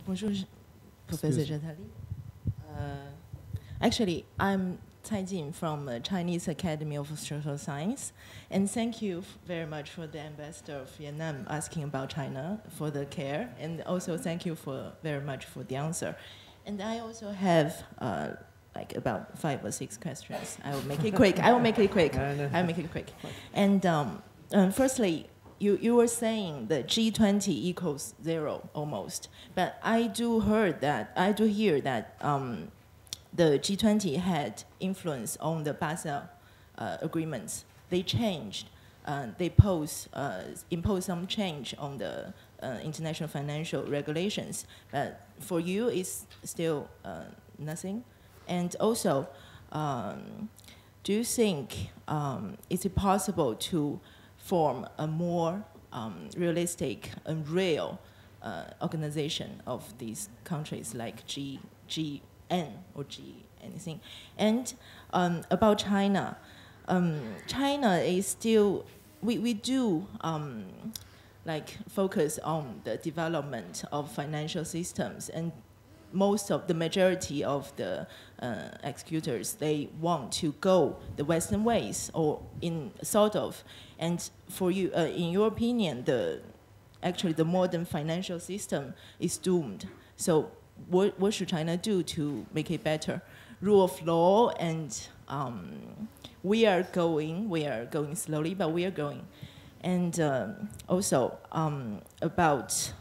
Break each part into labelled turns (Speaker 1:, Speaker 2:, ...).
Speaker 1: Bonjour, Professor Jatali. Actually, I'm Cai Jin from the Chinese Academy of Social Science, and thank you very much for the ambassador of Vietnam asking about China for the care, and also thank you very much for the answer. And I also have like about 5 or 6 questions. I will make it quick. I will make it quick. I'll make it quick. And firstly, you were saying that G20 equals 0 almost, but I do hear that the G20 had influence on the Basel agreements. They changed. They impose some change on the international financial regulations. But for you, it's still nothing. And also, do you think is it possible to form a more realistic and real organization of these countries like GN or G anything? And about China, China is still, we do like focus on the development of financial systems, and most of the majority of the executors, they want to go the Western ways or in sort of. And for you, in your opinion, actually the modern financial system is doomed. So what should China do to make it better? Rule of law, and we are going slowly, but we are going. And also about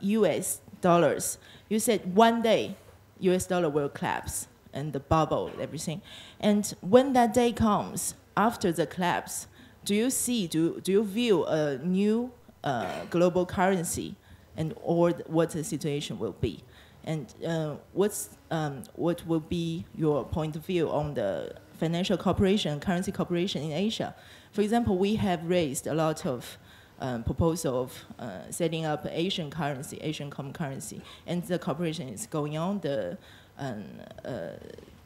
Speaker 1: US dollars. You said one day US dollar will collapse and the bubble, everything. And when that day comes, after the collapse, do you view a new global currency, and or what the situation will be? And what will be your point of view on the financial cooperation, currency cooperation in Asia? For example, we have raised a lot of proposal of setting up Asian currency, Asian common currency, and the cooperation is going on,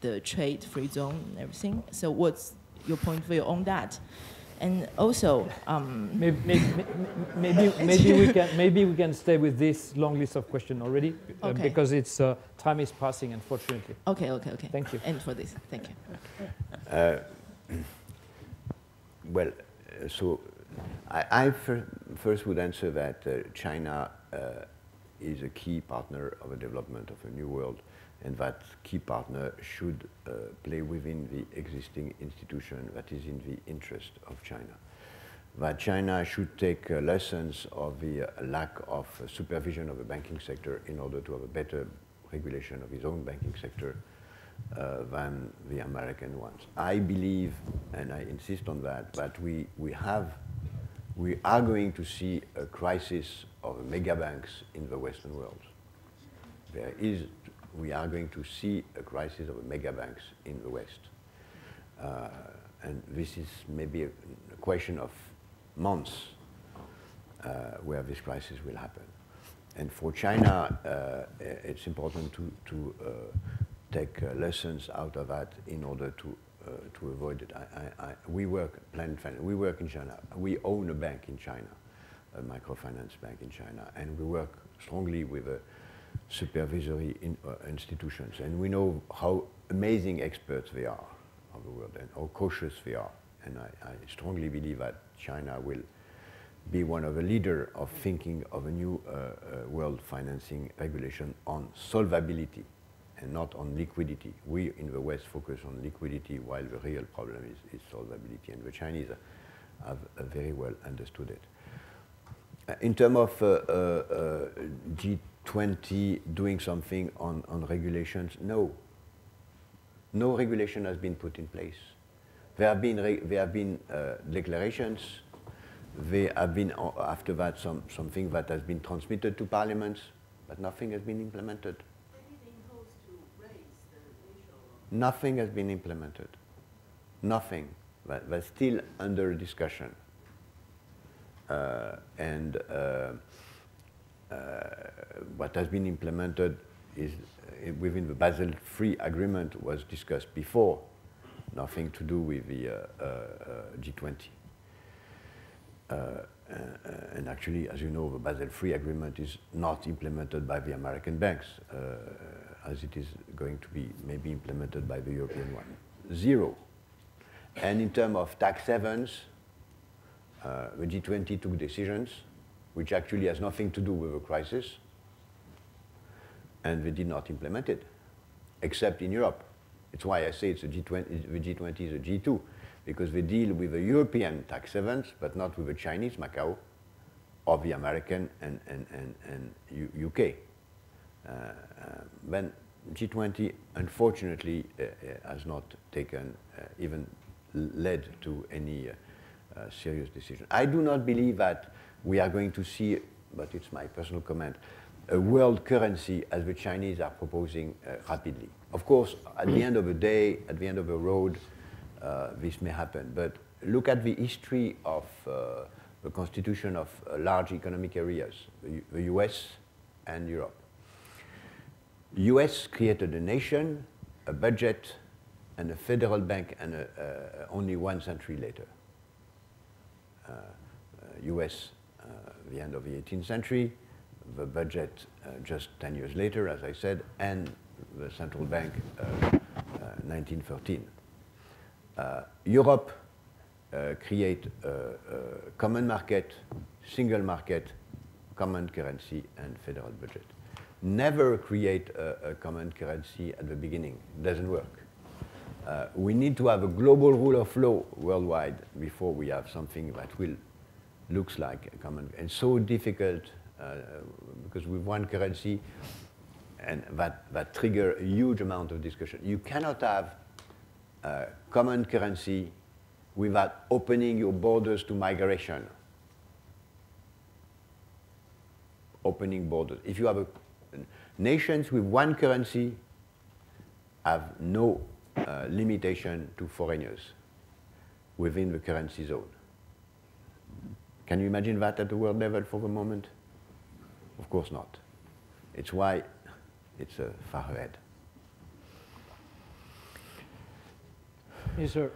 Speaker 1: the trade free zone and everything. So what's your point of view on that? And also,
Speaker 2: maybe we can stay with this long list of questions already,
Speaker 1: okay.
Speaker 2: Because it's time is passing, unfortunately.
Speaker 1: Okay.
Speaker 2: Thank you.
Speaker 1: And for this, thank you.
Speaker 3: Well, so I first would answer that China is a key partner of the development of a new world, and that key partner should play within the existing institution that is in the interest of China. That China should take lessons of the lack of supervision of the banking sector in order to have a better regulation of its own banking sector than the American ones. I believe, and I insist on that, that we are going to see a crisis of mega banks in the Western world. We are going to see a crisis of mega banks in the West. And this is maybe a question of months where this crisis will happen. And for China, it's important to take lessons out of that in order to avoid it. We work in China. We own a bank in China, a microfinance bank in China, and we work strongly with supervisory institutions. And we know how amazing experts they are of the world and how cautious they are. And I strongly believe that China will be one of the leaders of thinking of a new world financing regulation on solvability and not on liquidity. We in the West focus on liquidity while the real problem is solvability, and the Chinese have very well understood it. In terms of G20 doing something on regulations, no. No regulation has been put in place. There have been declarations. There have been, after that, something that has been transmitted to parliaments, but nothing has been implemented. Nothing has been implemented. Nothing. That's still under discussion. And what has been implemented is within the Basel III agreement was discussed before. Nothing to do with the G20. And actually, as you know, the Basel III agreement is not implemented by the American banks, as it is going to be maybe implemented by the European one. Zero. And in terms of tax havens, the G20 took decisions which actually has nothing to do with the crisis, and they did not implement it, except in Europe. It's why I say it's a G20, the G20 is a G2, because they deal with the European tax havens, but not with the Chinese, Macau, or the American and UK. Then G20, unfortunately, has not taken, even led to any serious decision. I do not believe that we are going to see, but it's my personal comment, a world currency as the Chinese are proposing rapidly. Of course, at the end of the day, at the end of the road, this may happen. But look at the history of the constitution of large economic areas, the US and Europe. US created a nation, a budget, and a federal bank, and only 1 century later. US, the end of the 18th century, the budget just 10 years later, as I said, and the central bank 1913. Europe create a common market, single market, common currency, and federal budget. Never create a common currency at the beginning. It doesn't work. We need to have a global rule of law worldwide before we have something that will looks like a common. And so difficult because with one currency, and that trigger a huge amount of discussion. You cannot have common currency without opening your borders to migration. Opening borders. If you have nations with one currency have no limitation to foreigners within the currency zone. Can you imagine that at the world level for the moment? Of course not. It's why it's far ahead.
Speaker 2: Yes, sir.